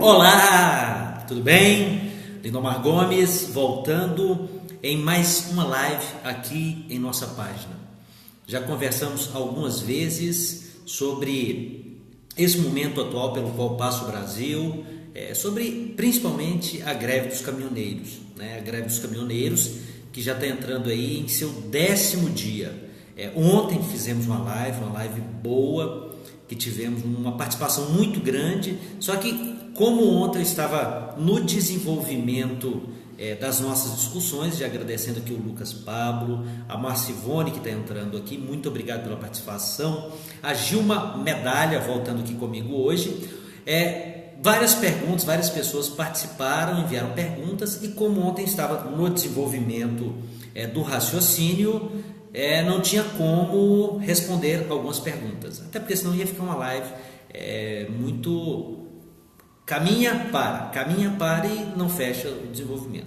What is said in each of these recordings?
Olá, tudo bem? Lindomar Gomes voltando em mais uma live aqui em nossa página. Já conversamos algumas vezes sobre esse momento atual pelo qual passa o Brasil, sobre principalmente a greve dos caminhoneiros, né? A greve dos caminhoneiros que já está entrando aí em seu 10º dia. Ontem fizemos uma live boa, que tivemos uma participação muito grande, só que como ontem eu estava no desenvolvimento das nossas discussões, já agradecendo aqui o Lucas Pablo, a Marcivone que está entrando aqui, muito obrigado pela participação, a Gilma Medalha voltando aqui comigo hoje, várias perguntas, várias pessoas participaram, enviaram perguntas, e como ontem estava no desenvolvimento do raciocínio, não tinha como responder algumas perguntas, até porque senão ia ficar uma live muito caminha para e não fecha o desenvolvimento.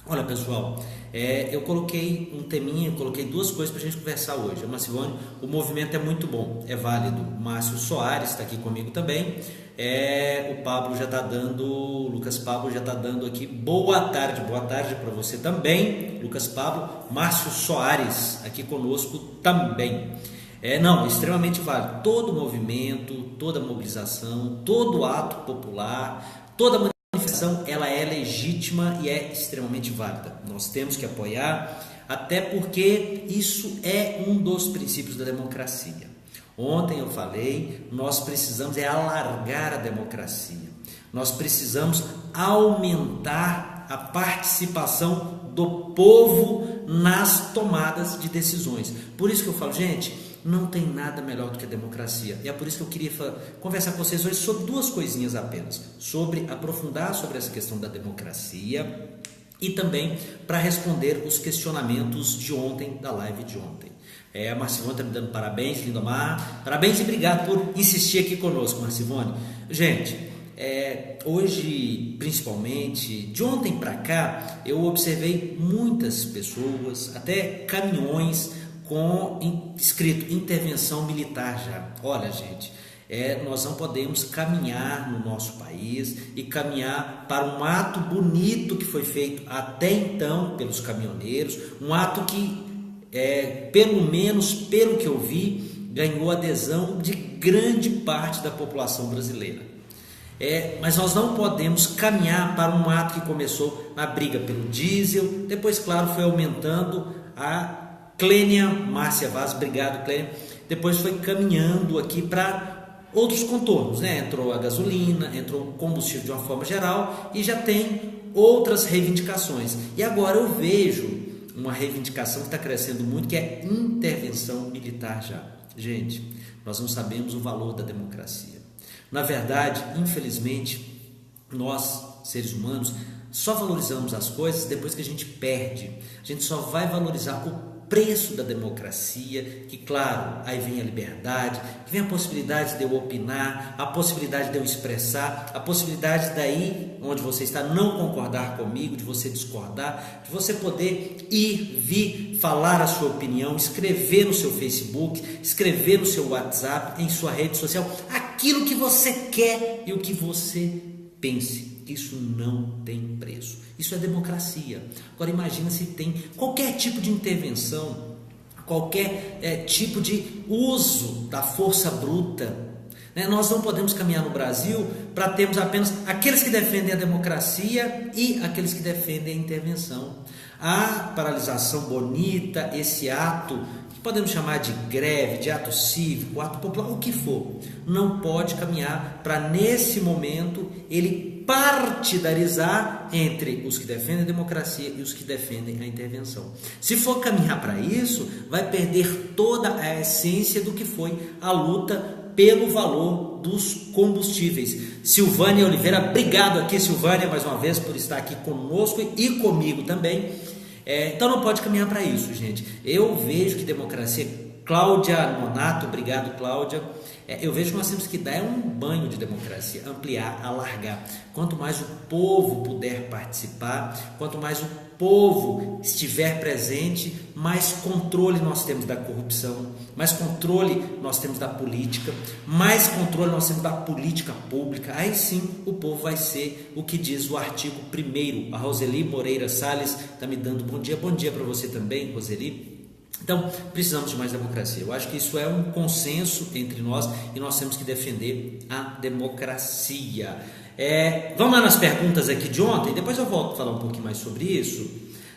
Olha, pessoal, eu coloquei um teminha, eu coloquei duas coisas para a gente conversar hoje. A Marcivone, o movimento é muito bom, é válido. O Márcio Soares está aqui comigo também. O Pablo já está dando, o Lucas Pablo já está dando aqui boa tarde para você também, Lucas Pablo. Márcio Soares aqui conosco também. Extremamente válido. Todo movimento, toda mobilização, todo ato popular, toda manifestação, ela é legítima e é extremamente válida. Nós temos que apoiar, até porque isso é um dos princípios da democracia. Ontem eu falei, nós precisamos alargar a democracia. Nós precisamos aumentar a participação do povo nas tomadas de decisões. Por isso que eu falo, gente, não tem nada melhor do que a democracia. E é por isso que eu queria conversar com vocês hoje sobre duas coisinhas apenas. Aprofundar sobre essa questão da democracia e também para responder os questionamentos de ontem, da live de ontem. A Marcivone está me dando parabéns, Lindomar. Parabéns e obrigado por insistir aqui conosco, Marcivone. Gente, hoje, principalmente, de ontem para cá, eu observei muitas pessoas, até caminhões, com escrito intervenção militar já. Olha, gente, nós não podemos caminhar no nosso país e caminhar para um ato bonito que foi feito até então pelos caminhoneiros, um ato que, pelo menos pelo que eu vi, ganhou adesão de grande parte da população brasileira. Mas nós não podemos caminhar para um ato que começou na briga pelo diesel, depois, claro, foi aumentando. A Clênia Márcia Vaz, obrigado, Clênia. Depois foi caminhando aqui para outros contornos, né? Entrou a gasolina, entrou o combustível de uma forma geral e já tem outras reivindicações. E agora eu vejo uma reivindicação que está crescendo muito, que é intervenção militar já. Gente, nós não sabemos o valor da democracia. Na verdade, infelizmente, nós, seres humanos, só valorizamos as coisas depois que a gente perde. A gente só vai valorizar o preço da democracia, que, claro, aí vem a liberdade, que vem a possibilidade de eu opinar, a possibilidade de eu expressar, a possibilidade daí, onde você está, não concordar comigo, de você discordar, de você poder vir, falar a sua opinião, escrever no seu Facebook, escrever no seu WhatsApp, em sua rede social, aquilo que você quer e o que você pense. Isso não tem preço. Isso é democracia. Agora imagina se tem qualquer tipo de intervenção, qualquer tipo de uso da força bruta. Nós não podemos caminhar no Brasil para termos apenas aqueles que defendem a democracia e aqueles que defendem a intervenção. A paralisação bonita, esse ato, que podemos chamar de greve, de ato cívico, ato popular, o que for, não pode caminhar para, nesse momento, ele partidarizar entre os que defendem a democracia e os que defendem a intervenção. Se for caminhar para isso, vai perder toda a essência do que foi a luta pelo valor dos combustíveis. Silvânia Oliveira, obrigado aqui, Silvânia, mais uma vez por estar aqui conosco e comigo também. Então não pode caminhar para isso, gente. Eu vejo que democracia... Cláudia Monato, obrigado, Cláudia. Eu vejo que nós temos que dar um banho de democracia, ampliar, alargar. Quanto mais o povo puder participar, quanto mais o povo estiver presente, mais controle nós temos da corrupção, mais controle nós temos da política, mais controle nós temos da política pública. Aí sim o povo vai ser o que diz o artigo 1º. A Roseli Moreira Salles está me dando bom dia para você também, Roseli. Então, precisamos de mais democracia. Eu acho que isso é um consenso entre nós e nós temos que defender a democracia. Vamos lá nas perguntas aqui de ontem, depois eu volto a falar um pouquinho mais sobre isso.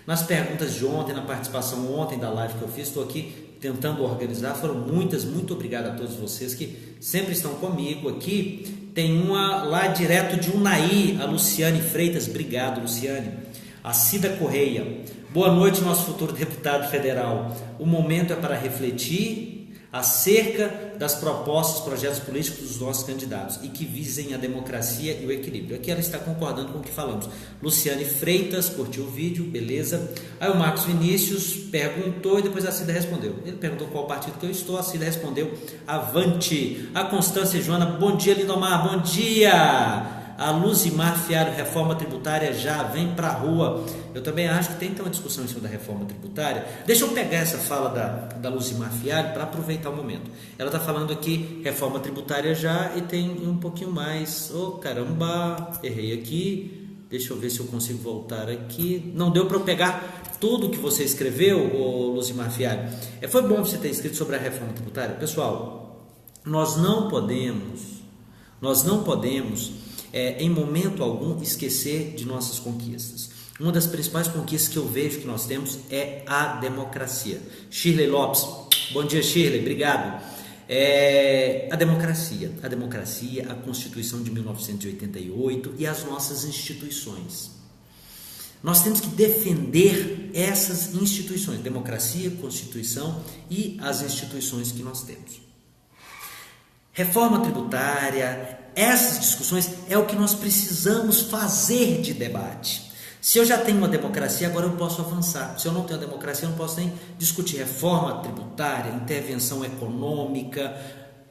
Nas perguntas de ontem, na participação ontem da live que eu fiz, estou aqui tentando organizar, foram muitas, muito obrigado a todos vocês que sempre estão comigo aqui. Tem uma lá direto de Unai, a Luciane Freitas, obrigado Luciane. A Cida Correia, boa noite nosso futuro deputado federal, o momento é para refletir acerca das propostas, projetos políticos dos nossos candidatos e que visem a democracia e o equilíbrio. Aqui ela está concordando com o que falamos. Luciane Freitas curtiu o vídeo, beleza. Aí o Marcos Vinícius perguntou e depois a Cida respondeu. Ele perguntou qual partido que eu estou, a Cida respondeu avante. A Constância Joana, bom dia Lindomar, bom dia. A Luzimar Fiário, reforma tributária já vem para a rua. Eu também acho que tem que ter uma discussão em cima da reforma tributária. Deixa eu pegar essa fala da Luzimar Fiário para aproveitar o momento. Ela está falando aqui, reforma tributária já, e tem um pouquinho mais. Caramba, errei aqui. Deixa eu ver se eu consigo voltar aqui. Não deu para eu pegar tudo que você escreveu, Luzimar Fiário. Foi bom você ter escrito sobre a reforma tributária. Pessoal, nós não podemos em momento algum esquecer de nossas conquistas. Uma das principais conquistas que eu vejo que nós temos é a democracia. Shirley Lopes, bom dia Shirley, obrigado. A democracia, a Constituição de 1988 e as nossas instituições. Nós temos que defender essas instituições, democracia, Constituição e as instituições que nós temos. Reforma tributária, essas discussões é o que nós precisamos fazer de debate. Se eu já tenho uma democracia, agora eu posso avançar. Se eu não tenho a democracia, eu não posso nem discutir reforma tributária, intervenção econômica,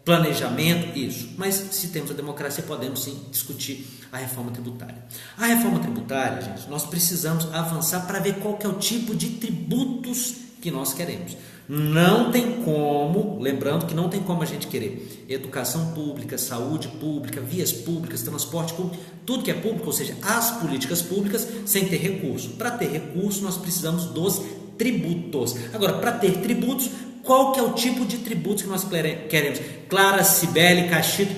planejamento, isso. Mas se temos a democracia, podemos sim discutir a reforma tributária. A reforma tributária, gente, nós precisamos avançar para ver qual que é o tipo de tributos que nós queremos. Não tem como, lembrando que não tem como a gente querer educação pública, saúde pública, vias públicas, transporte público, tudo que é público, ou seja, as políticas públicas, sem ter recurso. Para ter recurso, nós precisamos dos tributos. Agora, para ter tributos, qual que é o tipo de tributos que nós queremos? Clara Cibele Caxito,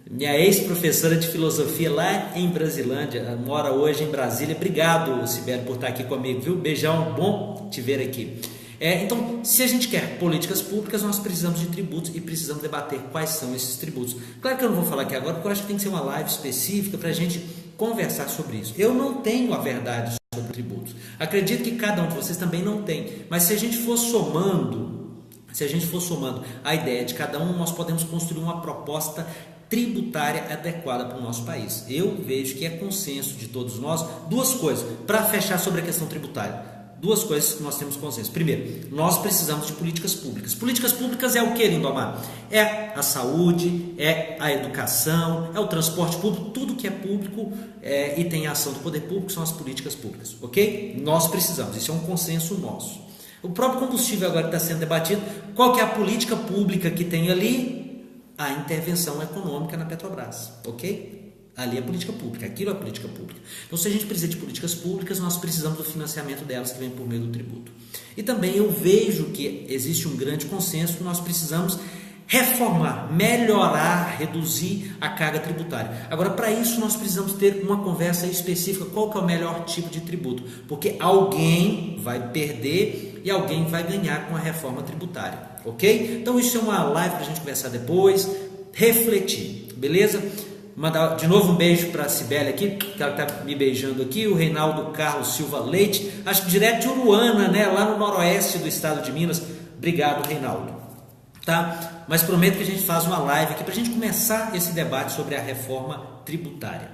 minha ex-professora de filosofia lá em Brasilândia, mora hoje em Brasília. Obrigado, Cibele, por estar aqui comigo, viu? Beijão, bom te ver aqui. Então, se a gente quer políticas públicas, nós precisamos de tributos e precisamos debater quais são esses tributos. Claro que eu não vou falar aqui agora, porque eu acho que tem que ser uma live específica para a gente conversar sobre isso. Eu não tenho a verdade sobre tributos. Acredito que cada um de vocês também não tem. Mas se a gente for somando a ideia de cada um, nós podemos construir uma proposta tributária adequada para o nosso país. Eu vejo que é consenso de todos nós. Duas coisas, para fechar sobre a questão tributária. Duas coisas que nós temos consenso. Primeiro, nós precisamos de políticas públicas. Políticas públicas é o que, Lindomar? É a saúde, é a educação, é o transporte público, tudo que é público e tem a ação do poder público são as políticas públicas, ok? Nós precisamos, isso é um consenso nosso. O próprio combustível agora está sendo debatido. Qual que é a política pública que tem ali? A intervenção econômica na Petrobras, ok? Ali é política pública, aquilo é política pública. Então, se a gente precisa de políticas públicas, nós precisamos do financiamento delas, que vem por meio do tributo. E também eu vejo que existe um grande consenso que nós precisamos reformar, melhorar, reduzir a carga tributária. Agora, para isso, nós precisamos ter uma conversa específica, qual que é o melhor tipo de tributo, porque alguém vai perder e alguém vai ganhar com a reforma tributária, ok? Então, isso é uma live para a gente conversar depois, refletir, beleza? Mandar de novo um beijo para a Cibele aqui, que ela está me beijando aqui, o Reinaldo Carlos Silva Leite, acho que direto de Uruana, né, lá no noroeste do estado de Minas. Obrigado, Reinaldo. Tá? Mas prometo que a gente faz uma live aqui para a gente começar esse debate sobre a reforma tributária.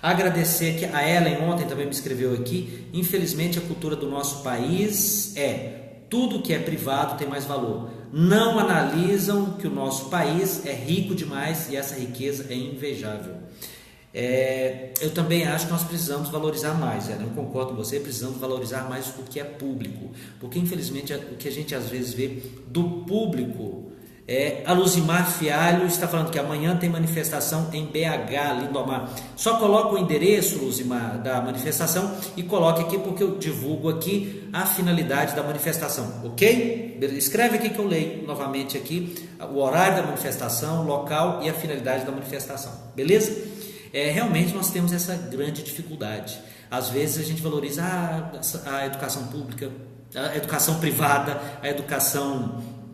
Agradecer que a Ellen ontem também me escreveu aqui, infelizmente a cultura do nosso país tudo que é privado tem mais valor. Não analisam que o nosso país é rico demais e essa riqueza é invejável. Eu também acho que nós precisamos valorizar mais, eu concordo com você, precisamos valorizar mais o que é público, porque infelizmente o que a gente às vezes vê do público a Luzimar Fialho está falando que amanhã tem manifestação em BH, Lindomar. Só coloca o endereço, Luzimar, da manifestação e coloque aqui porque eu divulgo aqui a finalidade da manifestação, ok? Escreve aqui que eu leio novamente aqui o horário da manifestação, o local e a finalidade da manifestação, beleza? Realmente nós temos essa grande dificuldade. Às vezes a gente valoriza a educação pública, a educação privada,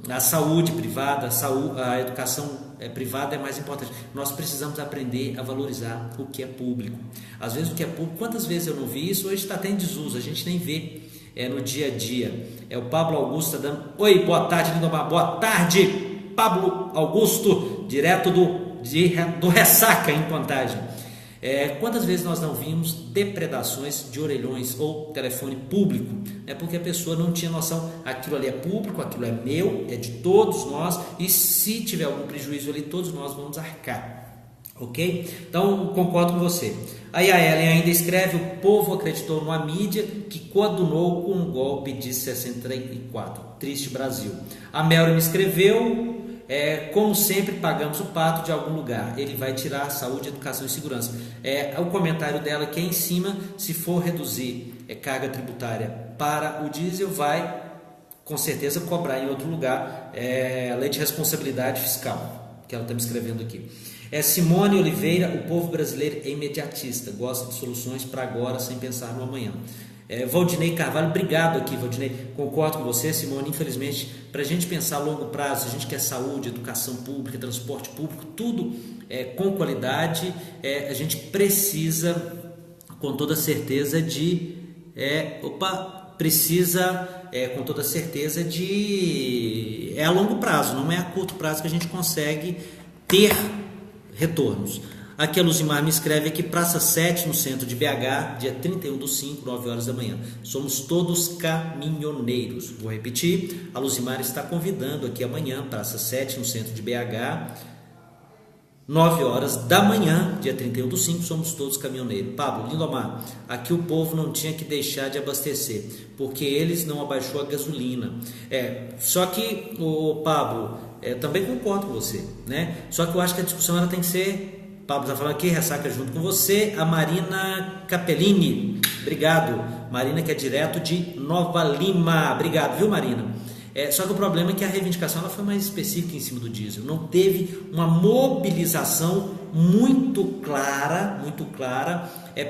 a saúde privada, a educação privada é mais importante. Nós precisamos aprender a valorizar o que é público. Às vezes o que é público, quantas vezes eu não vi isso, hoje está até em desuso, a gente nem vê no dia a dia. O Pablo Augusto está dando, oi, boa tarde, Lindomar, boa tarde, Pablo Augusto, direto do Ressaca em Contagem. Quantas vezes nós não vimos depredações de orelhões ou telefone público? Porque a pessoa não tinha noção, aquilo ali é público, aquilo é meu, é de todos nós, e se tiver algum prejuízo ali, todos nós vamos arcar, ok? Então concordo com você. Aí a Ellen ainda escreve: o povo acreditou numa mídia que coadunou com um golpe de 64, triste Brasil. A Melry me escreveu: como sempre pagamos o pato de algum lugar, ele vai tirar saúde, educação e segurança. O comentário dela que é em cima: se for reduzir carga tributária para o diesel, vai com certeza cobrar em outro lugar, a lei de responsabilidade fiscal, que ela está me escrevendo aqui. Simone Oliveira: o povo brasileiro é imediatista, gosta de soluções para agora sem pensar no amanhã. Valdinei Carvalho, obrigado aqui, Valdinei, concordo com você, Simone. Infelizmente, para a gente pensar a longo prazo, a gente quer saúde, educação pública, transporte público, tudo com qualidade, a gente precisa com toda certeza com toda certeza a longo prazo, não é a curto prazo que a gente consegue ter retornos. Aqui a Luzimar me escreve aqui: Praça 7, no centro de BH, dia 31/5, 9 horas da manhã. Somos todos caminhoneiros. Vou repetir, a Luzimar está convidando aqui amanhã, Praça 7, no centro de BH, 9 horas da manhã, dia 31/5, somos todos caminhoneiros. Pablo, Lindomar, aqui o povo não tinha que deixar de abastecer, porque eles não abaixou a gasolina. Só que, Pablo, também concordo com você, Só que eu acho que a discussão ela tem que ser... Pablo está falando aqui, Ressaca junto com você. A Marina Capellini, obrigado. Marina, que é direto de Nova Lima, obrigado, viu, Marina? Só que o problema é que a reivindicação ela foi mais específica em cima do diesel. Não teve uma mobilização muito clara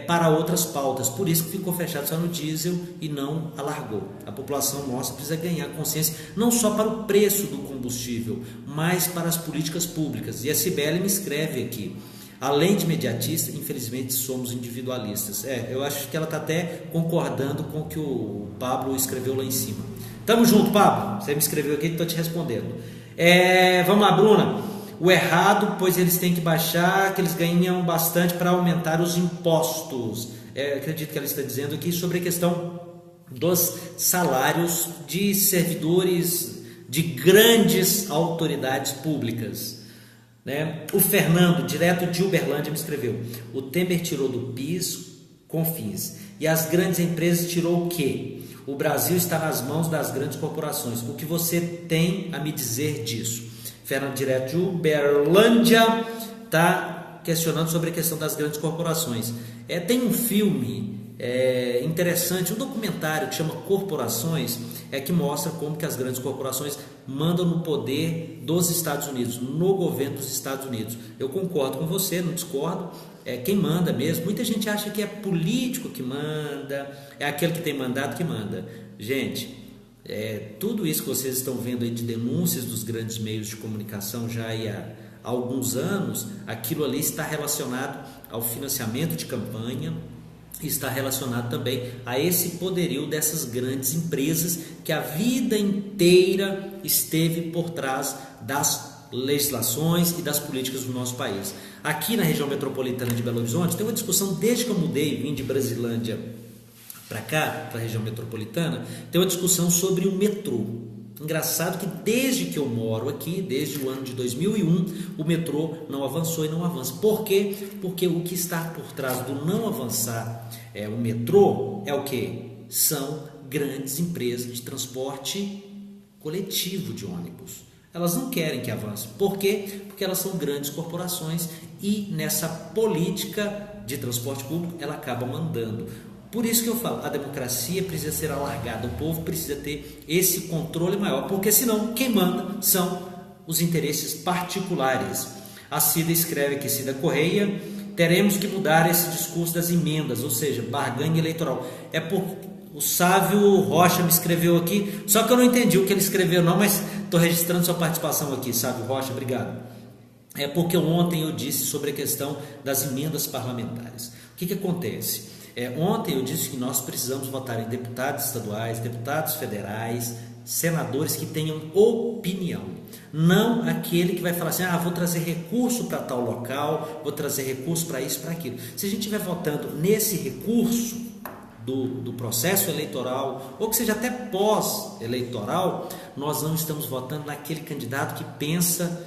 para outras pautas. Por isso que ficou fechado só no diesel e não alargou. A população nossa precisa ganhar consciência, não só para o preço do combustível, mas para as políticas públicas. E a Cibele me escreve aqui: além de imediatista, infelizmente somos individualistas. Eu acho que ela está até concordando com o que o Pablo escreveu lá em cima. Tamo junto, Pablo. Você me escreveu aqui que estou te respondendo. Vamos lá, Bruna. O errado, pois eles têm que baixar, que eles ganham bastante para aumentar os impostos. Acredito que ela está dizendo aqui sobre a questão dos salários de servidores de grandes autoridades públicas. O Fernando, direto de Uberlândia, me escreveu: o Temer tirou do PIS, COFINS, e as grandes empresas tirou o quê? O Brasil está nas mãos das grandes corporações. O que você tem a me dizer disso? Fernando, direto de Uberlândia, está questionando sobre a questão das grandes corporações. Tem um filme interessante, um documentário que chama Corporações, que mostra como que as grandes corporações mandam no poder dos Estados Unidos, no governo dos Estados Unidos. Eu concordo com você, não discordo. Quem manda mesmo. Muita gente acha que é político que manda, é aquele que tem mandato que manda. Gente, tudo isso que vocês estão vendo aí de denúncias dos grandes meios de comunicação já há alguns anos, aquilo ali está relacionado ao financiamento de campanha, está relacionado também a esse poderio dessas grandes empresas que a vida inteira esteve por trás das legislações e das políticas do nosso país. Aqui na região metropolitana de Belo Horizonte tem uma discussão desde que eu vim de Brasilândia para cá, para a região metropolitana, tem uma discussão sobre o metrô. Engraçado que desde que eu moro aqui, desde o ano de 2001, o metrô não avançou e não avança. Por quê? Porque o que está por trás do não avançar o metrô é o quê? São grandes empresas de transporte coletivo de ônibus. Elas não querem que avance. Por quê? Porque elas são grandes corporações e nessa política de transporte público ela acaba mandando. Por isso que eu falo, a democracia precisa ser alargada, o povo precisa ter esse controle maior, porque senão quem manda são os interesses particulares. A Cida escreve aqui, Cida Correia, teremos que mudar esse discurso das emendas, ou seja, barganha eleitoral. É por o Sávio Rocha me escreveu aqui, só que eu não entendi o que ele escreveu não, mas estou registrando sua participação aqui, Sávio Rocha, obrigado. É porque ontem eu disse sobre a questão das emendas parlamentares. O que acontece? Ontem eu disse que nós precisamos votar em deputados estaduais, deputados federais, senadores que tenham opinião. Não aquele que vai falar assim, vou trazer recurso para tal local, vou trazer recurso para isso, para aquilo. Se a gente estiver votando nesse recurso do processo eleitoral, ou que seja até pós-eleitoral, nós não estamos votando naquele candidato que pensa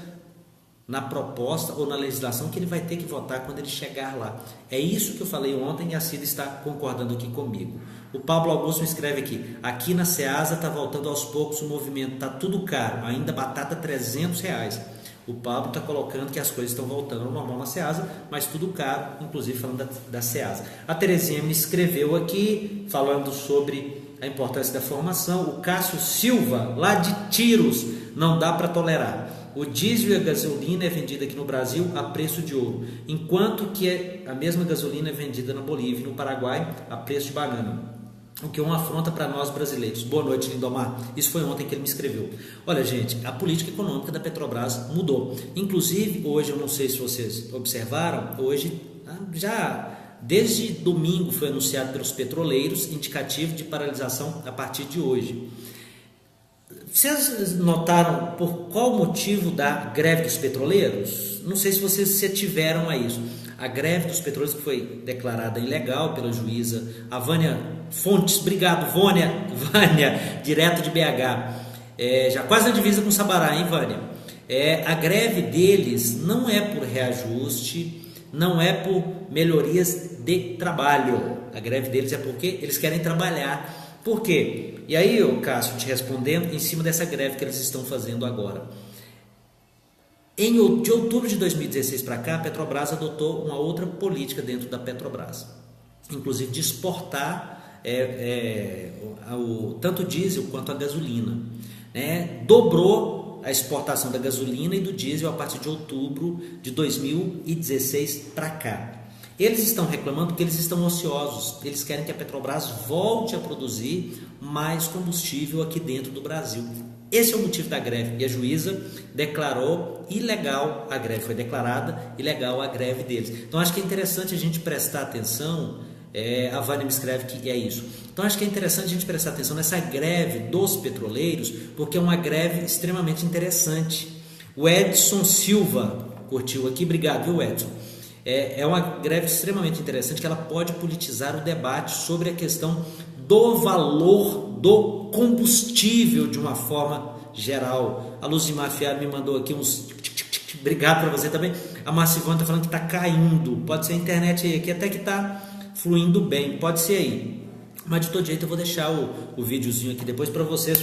na proposta ou na legislação que ele vai ter que votar quando ele chegar lá. É isso que eu falei ontem e a Cida está concordando aqui comigo. O Pablo Augusto me escreve aqui na Ceasa está voltando aos poucos o movimento, está tudo caro, ainda batata R$300. O Pablo está colocando que as coisas estão voltando ao normal na Ceasa, mas tudo caro, inclusive falando da Ceasa. A Terezinha me escreveu aqui, falando sobre a importância da formação. O Cássio Silva, lá de Tiros, não dá para tolerar. O diesel e a gasolina é vendida aqui no Brasil a preço de ouro, enquanto que a mesma gasolina é vendida na Bolívia e no Paraguai a preço de banana, o que é uma afronta para nós brasileiros. Boa noite, Lindomar. Isso foi ontem que ele me escreveu. Olha, gente, a política econômica da Petrobras mudou. Inclusive, hoje, eu não sei se vocês observaram, hoje, já desde domingo foi anunciado pelos petroleiros indicativo de paralisação a partir de hoje. Vocês notaram por qual motivo da greve dos petroleiros? Não sei se vocês se ativeram a isso. A greve dos petroleiros que foi declarada ilegal pela juíza a Vânia Fontes, obrigado Vânia, direto de BH, já quase na divisa com Sabará, hein Vânia? A greve deles não é por reajuste, não é por melhorias de trabalho. A greve deles é porque eles querem trabalhar. Por quê? E aí, Cássio, te respondendo, em cima dessa greve que eles estão fazendo agora. De outubro de 2016 para cá, a Petrobras adotou uma outra política dentro da Petrobras, inclusive de exportar tanto o diesel quanto a gasolina. Dobrou a exportação da gasolina e do diesel a partir de outubro de 2016 para cá. Eles estão reclamando porque eles estão ociosos, eles querem que a Petrobras volte a produzir mais combustível aqui dentro do Brasil. Esse é o motivo da greve e a juíza declarou ilegal a greve, foi declarada ilegal a greve deles. Então acho que é interessante a gente prestar atenção, a Vânia me escreve que é isso. Então acho que é interessante a gente prestar atenção nessa greve dos petroleiros, porque é uma greve extremamente interessante. O Edson Silva curtiu aqui, obrigado, viu Edson? É uma greve extremamente interessante que ela pode politizar o debate sobre a questão do valor do combustível de uma forma geral. A Luzimar Fiado me mandou aqui uns... Obrigado para você também. A Marcivana está falando que está caindo. Pode ser a internet aí, aqui até que está fluindo bem. Pode ser aí. Mas de todo jeito eu vou deixar o videozinho aqui depois para vocês.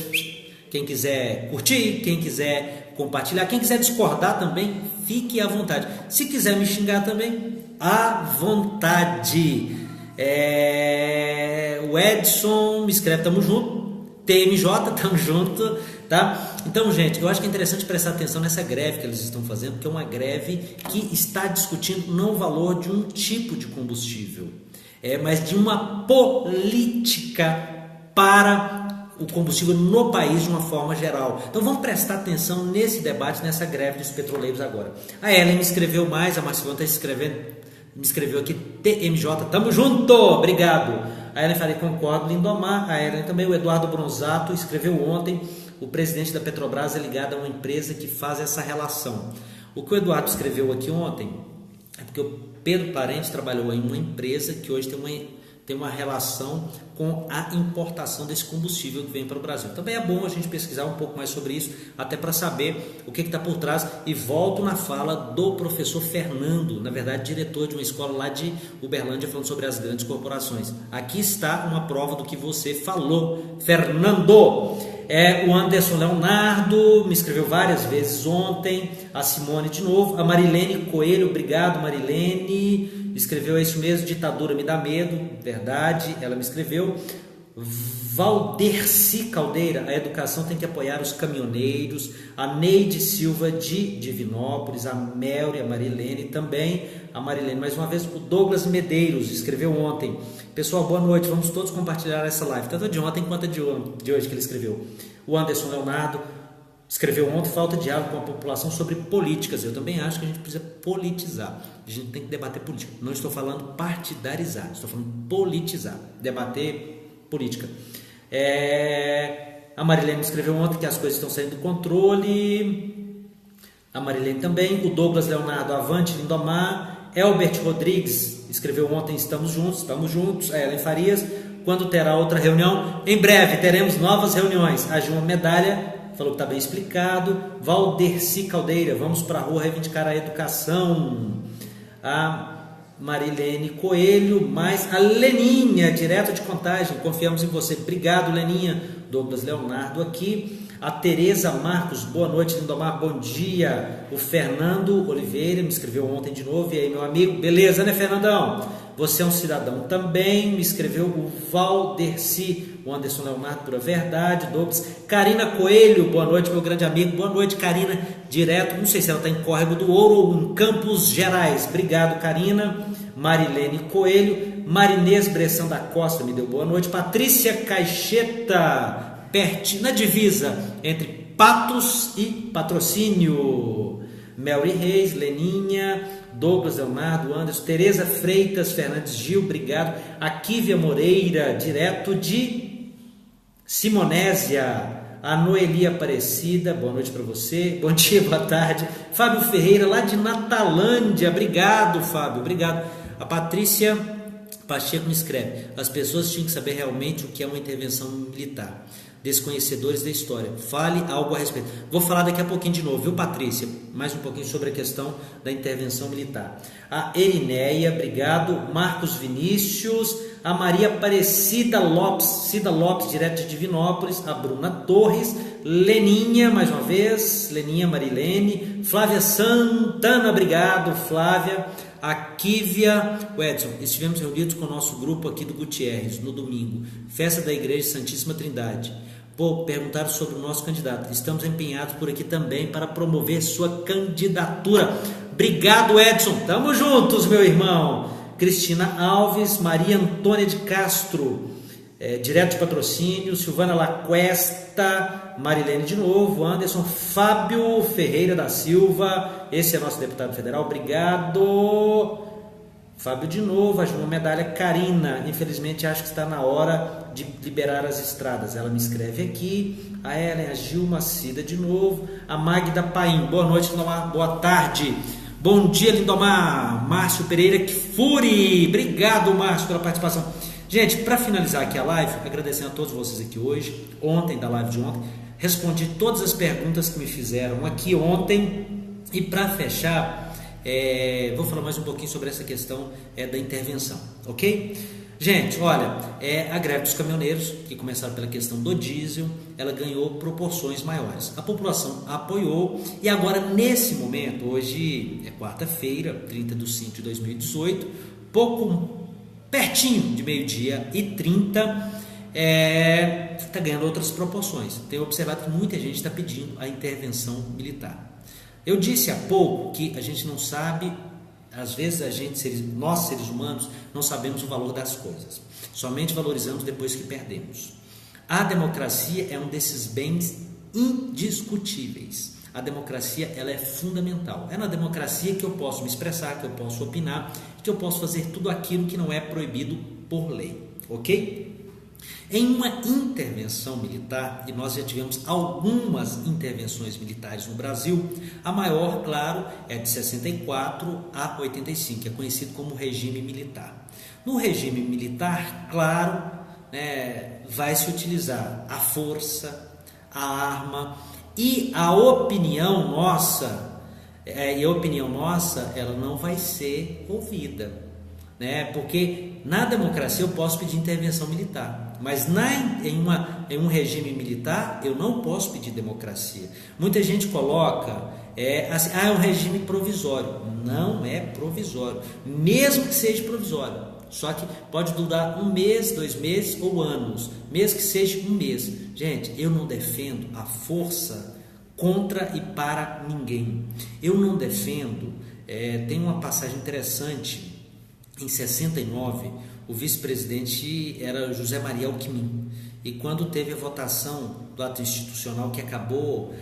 Quem quiser curtir, quem quiser compartilhar, quem quiser discordar também, fique à vontade. Se quiser me xingar também, à vontade. O Edson me escreve, tamo junto. TMJ, tamo junto, tá? Então, gente, eu acho que é interessante prestar atenção nessa greve que eles estão fazendo, porque é uma greve que está discutindo não o valor de um tipo de combustível, mas de uma política para o combustível no país de uma forma geral. Então vamos prestar atenção nesse debate, nessa greve dos petroleiros agora. A Ellen me escreveu mais, a Marcilona está me escreveu aqui, TMJ, tamo junto, obrigado. A Ellen falei, concordo, Lindomar. A Ellen também, o Eduardo Bronzato escreveu ontem, o presidente da Petrobras é ligado a uma empresa que faz essa relação. O que o Eduardo escreveu aqui ontem é porque o Pedro Parente trabalhou em uma empresa que hoje tem tem uma relação com a importação desse combustível que vem para o Brasil. Também é bom a gente pesquisar um pouco mais sobre isso, até para saber o que está por trás. E volto na fala do professor Fernando, na verdade diretor de uma escola lá de Uberlândia, falando sobre as grandes corporações. Aqui está uma prova do que você falou, Fernando. O Anderson Leonardo me escreveu várias vezes ontem, a Simone de novo, a Marilene Coelho, obrigado Marilene, escreveu isso mesmo, ditadura me dá medo, verdade, ela me escreveu. Valderci Caldeira, a educação tem que apoiar os caminhoneiros. A Neide Silva de Divinópolis, a Melri, a Marilene também, a Marilene mais uma vez. O Douglas Medeiros escreveu ontem: pessoal, boa noite, vamos todos compartilhar essa live, tanto a de ontem quanto a de hoje que ele escreveu. O Anderson Leonardo escreveu ontem: falta de diálogo com a população sobre políticas. Eu também acho que a gente precisa politizar, a gente tem que debater política. Não estou falando partidarizar, estou falando politizar, debater política. A Marilene escreveu ontem que as coisas estão saindo do controle. A Marilene também. O Douglas Leonardo, avante Lindomar. Elbert Rodrigues escreveu ontem: estamos juntos. A Ellen Farias: quando terá outra reunião? Em breve teremos novas reuniões. A Gilma Medalha falou que está bem explicado. Valderci Caldeira: vamos para a rua reivindicar a educação. A Marilene Coelho, mais a Leninha, direto de Contagem, confiamos em você, obrigado Leninha. Douglas Leonardo aqui. A Tereza Marcos, boa noite Lindomar, bom dia. O Fernando Oliveira me escreveu ontem de novo, e aí meu amigo, beleza né Fernandão? Você é um cidadão também, me escreveu o Valderci, o Anderson Leonardo, pura verdade. Douglas. Karina Coelho, boa noite meu grande amigo, boa noite Karina, direto, não sei se ela está em Córrego do Ouro ou em Campos Gerais, obrigado Karina. Marilene Coelho. Marinês Bressan da Costa me deu boa noite. Patrícia Caixeta, na divisa entre Patos e Patrocínio. Melri Reis, Leninha, Douglas Leonardo, Anderson, Tereza Freitas Fernandes Gil, obrigado. A Kívia Moreira, direto de Simonésia. A Noeli Aparecida, boa noite para você, bom dia, boa tarde. Fábio Ferreira, lá de Natalândia, obrigado Fábio, obrigado. A Patrícia Pacheco me escreve: as pessoas tinham que saber realmente o que é uma intervenção militar, desconhecedores da história, fale algo a respeito. Vou falar daqui a pouquinho de novo, viu Patrícia? Mais um pouquinho sobre a questão da intervenção militar. A Erineia, obrigado. Marcos Vinícius. A Maria Aparecida Lopes, Cida Lopes, direto de Divinópolis. A Bruna Torres. Leninha, mais uma vez, Leninha Marilene. Flávia Santana, obrigado Flávia. A Kívia, o Edson, estivemos reunidos com o nosso grupo aqui do Gutierrez no domingo, festa da Igreja Santíssima Trindade. Perguntaram sobre o nosso candidato. Estamos empenhados por aqui também para promover sua candidatura. Obrigado Edson, tamo juntos meu irmão. Cristina Alves, Maria Antônia de Castro, direto de Patrocínio. Silvana Lacuesta, Marilene de novo, Anderson, Fábio Ferreira da Silva, esse é nosso deputado federal, obrigado. Fábio de novo, a Juma Medalha. Karina, infelizmente acho que está na hora de liberar as estradas, ela me escreve aqui. A Ellen, a Gilma Cida de novo. A Magda Paim, boa noite Lindomar, boa tarde. Bom dia Lindomar. Márcio Pereira Kifuri, obrigado Márcio pela participação. Gente, para finalizar aqui a live, agradecendo a todos vocês aqui hoje, ontem, da live de ontem, respondi todas as perguntas que me fizeram aqui ontem. E para fechar, vou falar mais um pouquinho sobre essa questão da intervenção, ok? Gente, olha, a greve dos caminhoneiros, que começaram pela questão do diesel, ela ganhou proporções maiores. A população apoiou e agora, nesse momento, hoje é quarta-feira, 30 de 5 de 2018, pertinho de meio-dia e 30, está ganhando outras proporções. Tenho observado que muita gente está pedindo a intervenção militar. Eu disse há pouco que a gente não sabe, às vezes nós seres humanos não sabemos o valor das coisas, somente valorizamos depois que perdemos. A democracia é um desses bens indiscutíveis. A democracia, ela é fundamental. É na democracia que eu posso me expressar, que eu posso opinar, que eu posso fazer tudo aquilo que não é proibido por lei, ok? Em uma intervenção militar, e nós já tivemos algumas intervenções militares no Brasil, a maior, claro, é de 64 a 85, que é conhecido como regime militar. No regime militar, claro, vai se utilizar a força, a arma e a opinião nossa, ela não vai ser ouvida, porque na democracia eu posso pedir intervenção militar, mas em um regime militar eu não posso pedir democracia. Muita gente coloca assim, é um regime provisório. Não é provisório, mesmo que seja provisório. Só que pode durar 1 mês, 2 meses ou anos, mesmo que seja 1 mês. Gente, eu não defendo a força contra e para ninguém. Eu não defendo, tem uma passagem interessante, em 69, o vice-presidente era José Maria Alckmin, e quando teve a votação do ato institucional que acabou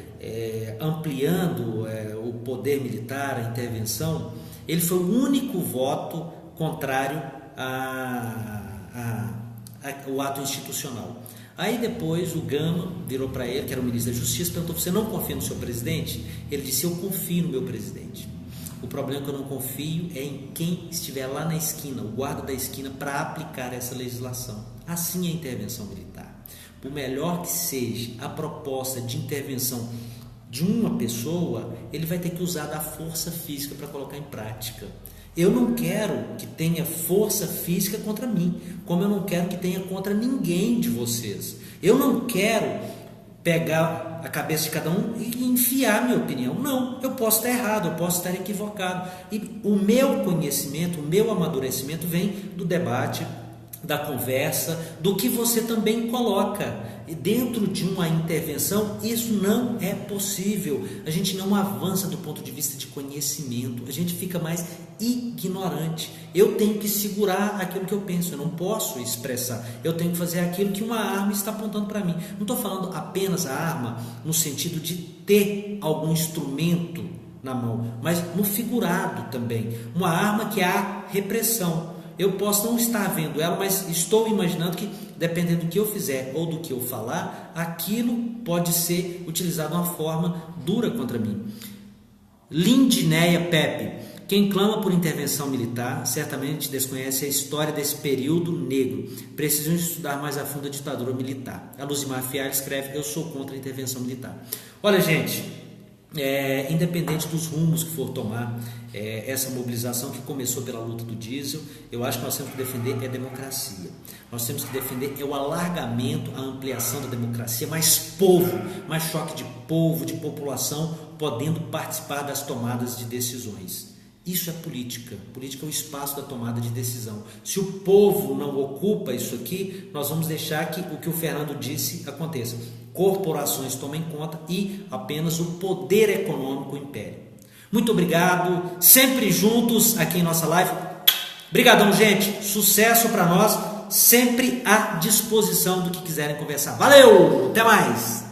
ampliando o poder militar, a intervenção, ele foi o único voto contrário ao ato institucional. Aí depois o Gama virou para ele, que era o ministro da Justiça, perguntou: você não confia no seu presidente? Ele disse: eu confio no meu presidente. O problema é que eu não confio em quem estiver lá na esquina, o guarda da esquina, para aplicar essa legislação. Assim é a intervenção militar. Por melhor que seja a proposta de intervenção de uma pessoa, ele vai ter que usar da força física para colocar em prática. Eu não quero que tenha força física contra mim, como eu não quero que tenha contra ninguém de vocês. Eu não quero pegar a cabeça de cada um e enfiar minha opinião. Não, eu posso estar errado, eu posso estar equivocado. E o meu conhecimento, o meu amadurecimento vem do debate, da conversa, do que você também coloca. E dentro de uma intervenção, isso não é possível. A gente não avança do ponto de vista de conhecimento, a gente fica mais ignorante. Eu tenho que segurar aquilo que eu penso, eu não posso expressar. Eu tenho que fazer aquilo que uma arma está apontando para mim. Não estou falando apenas a arma no sentido de ter algum instrumento na mão, mas no figurado também. Uma arma que é a repressão. Eu posso não estar vendo ela, mas estou imaginando que, dependendo do que eu fizer ou do que eu falar, aquilo pode ser utilizado de uma forma dura contra mim. Lindinéia Pepe: quem clama por intervenção militar certamente desconhece a história desse período negro. Precisam estudar mais a fundo a ditadura militar. A Luzimar Fialho escreve: eu sou contra a intervenção militar. Olha, gente, independente dos rumos que for tomar essa mobilização que começou pela luta do diesel, eu acho que nós temos que defender a democracia. Nós temos que defender o alargamento, a ampliação da democracia, mais povo, mais choque de povo, de população podendo participar das tomadas de decisões. Isso é política. Política é o espaço da tomada de decisão. Se o povo não ocupa isso aqui, nós vamos deixar que o que o Fernando disse aconteça. Corporações tomem conta e apenas o poder econômico impere. Muito obrigado, sempre juntos aqui em nossa live. Obrigadão, gente. Sucesso para nós, sempre à disposição do que quiserem conversar. Valeu, até mais.